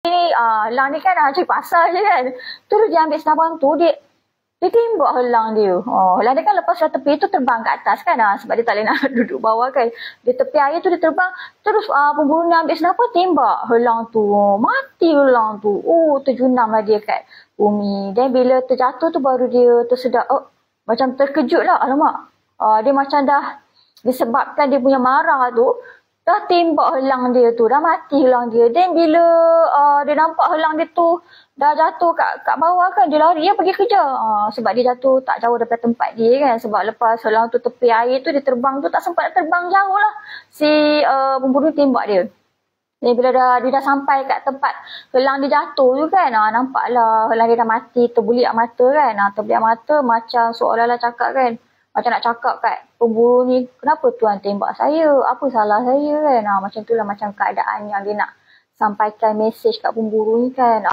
ni helang ni kan cari pasal je kan. Terus dia ambil senapan tu, dia tembak helang dia. Helang dia kan lepas dari tepi tu terbang ke atas kan. Sebab dia tak boleh nak duduk bawah kan. Di tepi air tu dia terbang. Terus pemburu ni ambil senapan tembak helang tu. Mati helang tu. Terjunamlah dia kat bumi. Dan bila terjatuh tu baru dia tersedar. Macam terkejut lah. Alamak. Dia macam dah disebabkan dia punya marah tu. Dah tembak helang dia tu. Dah mati helang dia. Dan bila dia nampak helang dia tu dah jatuh kat bawah kan. Dia lari, dia pergi kejar. Sebab dia jatuh tak jauh daripada tempat dia kan. Sebab lepas helang tu tepi air tu dia terbang tu tak sempat terbang jauh lah. Si pemburu tembak dia. Dan bila dia dah sampai kat tempat helang dia jatuh tu kan. Nampaklah helang dia dah mati. Terbeliak mata kan. Terbeliak mata macam seolah-olah cakap kan. Macam nak cakap kat pemburu ni, kenapa tuan tembak saya? Apa salah saya kan? Macam itulah macam keadaan yang dia nak sampaikan mesej kat pemburu ni kan.